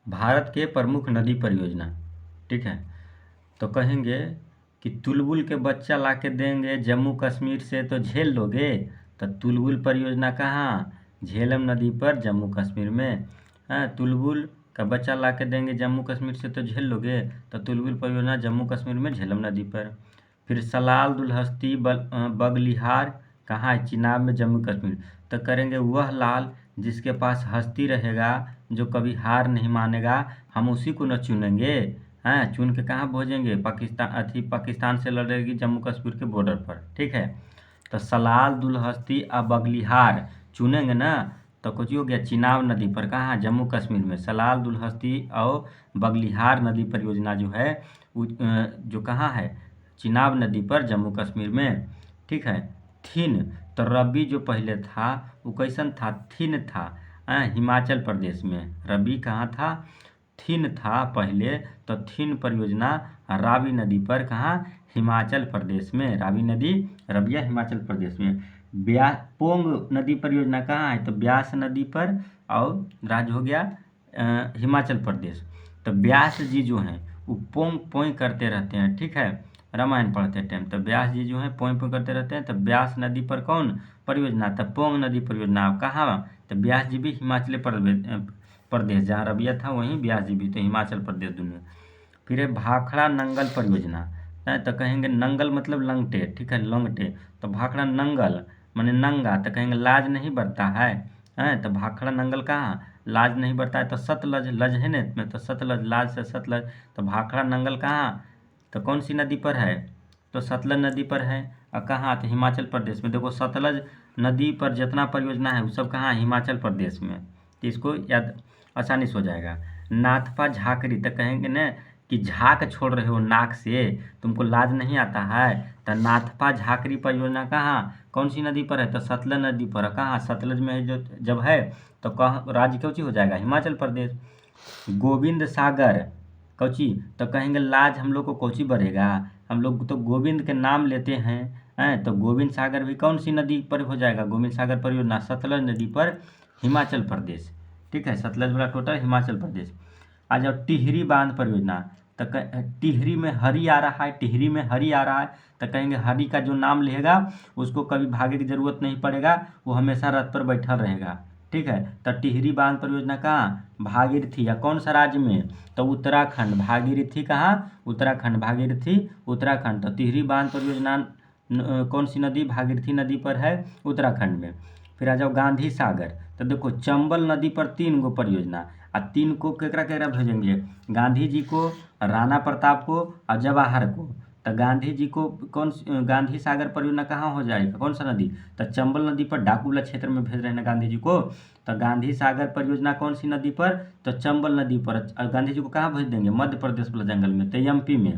भारत के प्रमुख नदी परियोजना, ठीक है। तो कहेंगे कि तुलबुल के बच्चा ला के देंगे जम्मू कश्मीर से तो झेल लोगे। तो तुलबुल परियोजना कहाँ? झेलम नदी पर, जम्मू कश्मीर में। हाँ, तुलबुल का बच्चा ला के देंगे जम्मू कश्मीर से तो झेल लोगे। तो तुलबुल परियोजना जम्मू कश्मीर में, झेलम नदी पर। फिर सलाल दुलहस्ती बगलिहार कहाँ है? चिनाब में, जम्मू कश्मीर। तो करेंगे वह लाल जिसके पास हस्ती रहेगा, जो कभी हार नहीं मानेगा, हम उसी को न चुनेंगे। हैं, चुन के कहाँ भेजेंगे? पाकिस्तान से लड़ेगी जम्मू कश्मीर के बॉर्डर पर, ठीक है। तो सलाल दुलहस्ती और बगलिहार चुनेंगे ना, तो कुछ हो गया चिनाब नदी पर, कहाँ? जम्मू कश्मीर में। सलाल दुलहस्ती और बगलिहार नदी परियोजना जो है जो कहाँ है? चिनाब नदी पर, जम्मू कश्मीर में, ठीक है। थिन, तो रबी जो पहले था वो कैसन था? थिन था, हिमाचल प्रदेश में। रबी कहाँ था? थिन था पहले। तो थिन परियोजना रावी नदी पर, कहाँ? हिमाचल प्रदेश में। रावी नदी, रबिया, हिमाचल प्रदेश में। पोंग नदी परियोजना कहाँ है? तो ब्यास नदी पर, और राज्य हो गया हिमाचल प्रदेश। तो व्यास जी जो हैं वो पोंग पोई करते रहते हैं, ठीक है, रामायण पढ़ते टाइम। तो व्यास जी जो हैं पोई पोई करते रहते हैं। तो ब्यास नदी पर कौन परियोजना? तो पोंग नदी परियोजना कहाँ? तो व्यास जी भी हिमाचल प्रदेश, जहाँ रबिया था वहीं व्यास जी भी, तो हिमाचल प्रदेश दोनों। फिर है भाखड़ा नंगल परियोजना। तो कहेंगे नंगल मतलब लंगटे, ठीक है, लंगटे। तो भाखड़ा नंगल माने नंगा, तो कहेंगे लाज नहीं बरता है। तो भाखड़ा नंगल कहाँ? लाज नहीं बरता है। तो सतलज, लज है ना इसमें, तो सतलज, लाज से सतलज। तो भाखड़ा नंगल कहाँ? तो कौन सी नदी पर है? तो सतलज नदी पर है। और कहाँ? तो हिमाचल प्रदेश में। देखो सतलज नदी पर जितना परियोजना है वो सब कहाँ? हिमाचल प्रदेश में। तो इसको याद आसानी से हो जाएगा। नाथपा झाकरी, तो कहेंगे न कि झाक छोड़ रहे हो नाक से, तुमको लाज नहीं आता है। तो नाथपा झाकरी परियोजना कहाँ? कौन सी नदी पर है? तो सतलज नदी पर। कहाँ? सतलज में जो जब है तो कहाँ राज्य कौची हो जाएगा? हिमाचल प्रदेश। गोविंद सागर कौची? तो कहेंगे लाज हम लोग को कौची बढ़ेगा, हम लोग तो गोविंद के नाम लेते हैं। तो गोविंद सागर भी कौन सी नदी पर हो जाएगा? गोविंद सागर परियोजना सतलज नदी पर, हिमाचल प्रदेश, ठीक है। सतलज वाला टोटल हिमाचल प्रदेश। आ जाओ टिहरी बांध परियोजना। तो टिहरी में हरी आ रहा है, टिहरी में हरी आ रहा है। तो कहेंगे हरी का जो नाम लेगा उसको कभी भागे की जरूरत नहीं पड़ेगा, वो हमेशा रथ पर बैठा रहेगा, ठीक है। तो टिहरी बांध परियोजना कहाँ? भागीरथी, या कौन सा राज्य में? तो उत्तराखंड। भागीरथी कहाँ? उत्तराखंड। भागीरथी उत्तराखंड। तो टिहरी बांध परियोजना कौन सी नदी? भागीरथी नदी पर है, उत्तराखंड में। फिर आ जाओ गांधी सागर। तो देखो चंबल नदी पर 3 गो परियोजना, और 3 को केकरा केकरा भेजेंगे? गांधी जी को, राणा प्रताप को और जवाहर को। तो गांधी जी को गांधी सागर परियोजना कहाँ हो जाएगा? कौन सा नदी? तो चंबल नदी पर, डाकुला क्षेत्र में भेज रहे हैं गांधी जी को। तो गांधी सागर परियोजना कौन सी नदी पर? तो चंबल नदी पर। गांधी जी को कहाँ भेज देंगे? मध्य प्रदेश वाला जंगल में, तो एमपी में।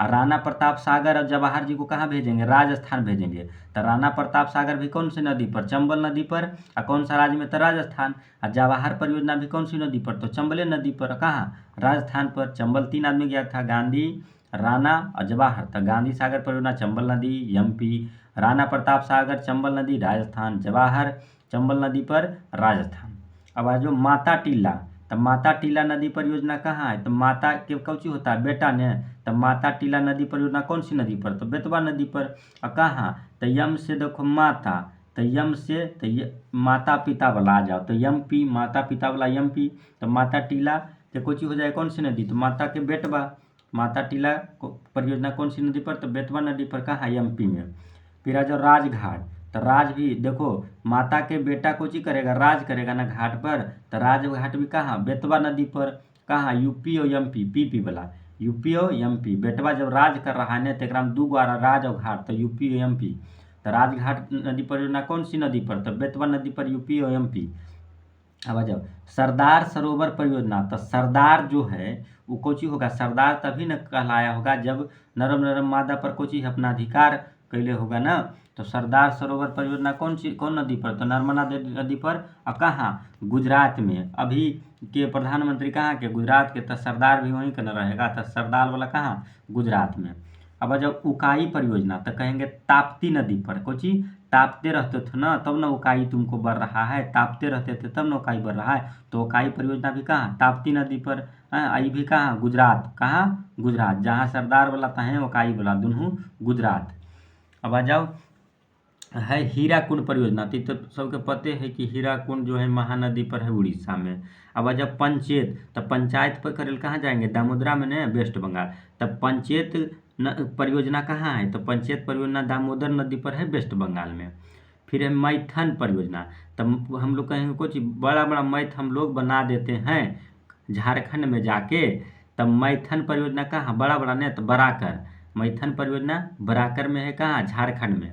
और राणा प्रताप सागर और जवाहर जी को कहाँ भेजेंगे? राजस्थान भेजेंगे। तो राणा प्रताप सागर भी कौन सी नदी पर? चंबल नदी पर। और कौन सा राज्य में? तो राजस्थान। और जवाहर परियोजना भी कौन सी नदी पर? तो चंबले नदी पर। कहाँ? राजस्थान पर। चंबल 3 आदमी गया था, गांधी, राणा और जवाहर। तो गांधी सागर परियोजना चंबल नदी, एमपी। राणा प्रताप सागर चंबल नदी, राजस्थान। जवाहर चंबल नदी पर, राजस्थान। अब आ जाओ माता टीला। तो माता टीला नदी परियोजना कहाँ है? तो माता के कौची होता है? बेटा ने। तो माता टीला नदी परियोजना कौन सी नदी पर? तो बेतवा नदी पर। और कहाँ? तो यम से देखो माता, तो यम से तो ये माता पिता वाला आ जाओ, तो एमपी, माता पिता वाला एमपी। तो माता टीला के कोची हो जाए कौन सी नदी? तो माता के बेटवा। माता टीला परियोजना कौन सी नदी पर? तो बेतवा नदी पर। कहाँ? एमपी में। फिर आ जाओ राजघाट। तो राज भी देखो माता के बेटा कोची करेगा? राज करेगा ना घाट पर। तो राजघाट भी कहाँ? बेतवा नदी पर। कहाँ? यूपी और एमपी, पीपी वाला, यूपी और एमपी। बेटवा जब राज कर रहा है ना, तो एक में 2 गो आ रहा, राज और घाट, तो यूपी और एमपी। तो राजघाट नदी परियोजना कौन सी नदी पर? तो बेतवा नदी पर, यूपी और एमपी। अब आ जाओ सरदार सरोवर परियोजना। तो सरदार जो है वो कोची होगा? सरदार तभी न कहलाया होगा जब नरम नरम मादा पर कोची अपना अधिकार कैले होगा ना। तो सरदार सरोवर परियोजना कौन नदी पर? तो नर्मदा नदी पर। और कहाँ? गुजरात में। अभी के प्रधानमंत्री कहाँ के? गुजरात के। तो सरदार भी वहीं का न रहेगा। तो सरदार वाला कहाँ? गुजरात में। अब आ जाओ उकाई परियोजना। तो कहेंगे ताप्ती नदी पर, कोची? तापते रहते थे ना, तब ना उकाई तुमको बढ़ रहा है, तापते रहते थे तब ना उकाई बढ़ रहा है। तो उकाई परियोजना भी कहाँ, ताप्ती नदी पर। आई भी कहाँ, गुजरात। कहाँ, गुजरात। जहाँ सरदार वाला था है उकाई वाला, दोनों गुजरात। अब आ जाओ, है हीराकुंड परियोजना। तो सबके पते है कि हीराकुंड जो है महानदी पर है, उड़ीसा में। अब जब पंचायत, तो पंचायत पर करेल कहाँ जाएंगे, दामोदरा में न, वेस्ट बंगाल। तब पंचायत परियोजना कहाँ है, तो पंचायत परियोजना दामोदर नदी पर है, वेस्ट बंगाल में। फिर है मैथन परियोजना। तब हम लोग कहेंगे कुछ बड़ा बड़ा मैथ हम लोग बना देते हैं झारखंड में जाके। तब मैथन परियोजना कहाँ, बड़ा बड़ा नहीं तो बराकर। मैथन परियोजना बराकर में है, कहाँ, झारखंड में।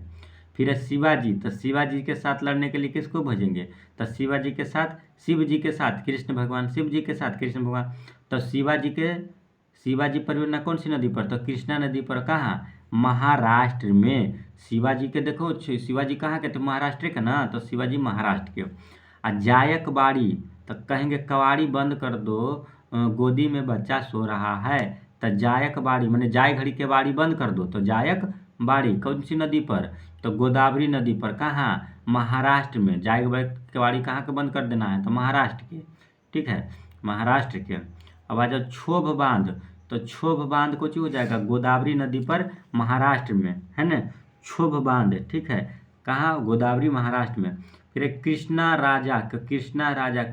फिर है शिवाजी, तो शिवाजी के साथ लड़ने के लिए किसको भेजेंगे, तो शिवाजी के साथ, शिव जी के साथ कृष्ण भगवान, शिव जी के साथ कृष्ण भगवान। तो शिवाजी परियोजना कौन सी नदी पर, तो कृष्णा नदी पर। कहाँ, महाराष्ट्र में। शिवाजी के देखो, शिवाजी कहाँ के, तो महाराष्ट्र के ना, तो शिवाजी महाराष्ट्र के। जायक बाड़ी, तो कहेंगे कवाड़ी बंद कर दो, गोदी में बच्चा सो रहा है। तो जायक बाड़ी मैंने जाय घड़ी के बाड़ी बंद कर दो, तो जायक बाड़ी कौन सी नदी पर, तो गोदावरी नदी पर। कहाँ, महाराष्ट्र में। जायक के बाड़ी कहाँ के बंद कर देना है, तो महाराष्ट्र के। ठीक है, महाराष्ट्र के। अब आ जाओ क्षोभ बांध, तो क्षोभ बांध कुछ हो जाएगा, गोदावरी नदी पर, महाराष्ट्र में, है ना, क्षोभ बांध। ठीक है, कहाँ, गोदावरी, महाराष्ट्र में। फिर एक कृष्णा राजा,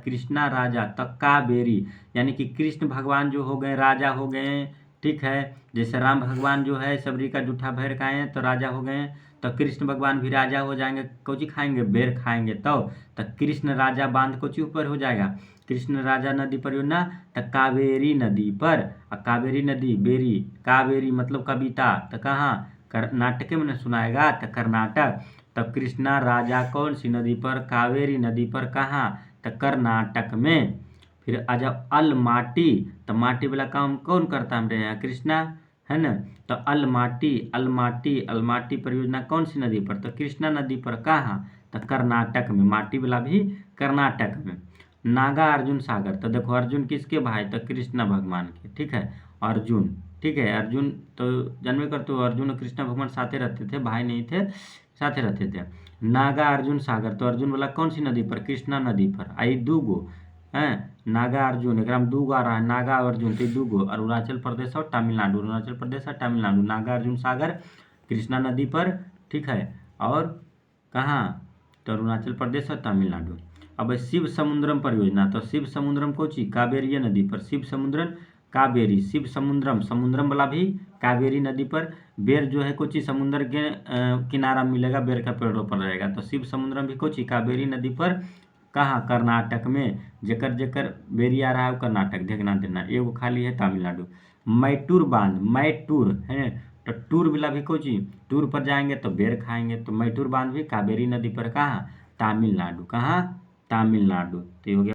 कृष्णा राजा तो कावेरी, यानी कि कृष्ण भगवान जो हो गए, राजा हो गए। ठीक है, जैसे राम भगवान जो है सबरी का जूठा भैर खाए तो राजा हो गए, तो कृष्ण भगवान भी राजा हो जाएंगे। कोची खाएंगे, बेर खाएंगे। तो कृष्ण राजा बांध कोची ऊपर हो जाएगा, कृष्ण राजा नदी परियोजना, तो कावेरी नदी पर। कावेरी नदी, बेरी, कावेरी मतलब कविता, तो कहाँ, कर्नाटक में सुनाएगा, तो कर्नाटक। तब कृष्णा राजा कौन सी नदी पर, कावेरी नदी पर। कहाँ, तो कर्नाटक में। फिर आ जाओ अलमाटी, तो माटी वाला काम कौन करता है हमारे यहाँ, कृष्णा, है ना। तो अलमाटी परियोजना कौन सी नदी पर, तो कृष्णा नदी पर। कहाँ, तो कर्नाटक में। माटी वाला भी कर्नाटक में। नागा अर्जुन सागर, तो देखो अर्जुन किसके भाई, तो कृष्ण भगवान के। ठीक है, अर्जुन। ठीक है, अर्जुन तो जन्मे कर, तो अर्जुन और कृष्ण भगवान साथे रहते थे, भाई नहीं थे, साथे रहते थे। नागा अर्जुन सागर, तो अर्जुन वाला कौन सी नदी पर, कृष्णा नदी पर। आई दूगो है, नागा अर्जुन, एक दूगो आ रहा है, नागा अर्जुन, तो दूगो। अरुणाचल प्रदेश और तमिलनाडु, अरुणाचल प्रदेश और तमिलनाडु। नागा अर्जुन सागर कृष्णा नदी पर। ठीक है, और कहाँ, तो अरुणाचल प्रदेश और तमिलनाडु। अब शिव समुद्रम परियोजना, तो शिव समुद्रम कोची, कावेरी नदी पर। शिव समुद्रम कावेरी, शिव समुद्रम, समुद्रम वाला भी कावेरी नदी पर। बेर जो है कोची, समुद्र के किनारा मिलेगा, बेर का पेड़ों पर रहेगा। तो शिव समुद्रम भी कोची, कावेरी नदी पर। कहाँ, कर्नाटक में। जेकर जेकर बेरी आ रहा है वो कर्नाटक, देखना देना। एगो खाली है तमिलनाडु। मैटूर बांध, मैटूर है, तो टूर वाला भी कोची, टूर पर जाएंगे तो बेर खाएंगे। तो मैटूर बांध भी कावेरी नदी पर। कहाँ, तमिलनाडु। कहाँ, तमिलनाडु। तो ये हो गया।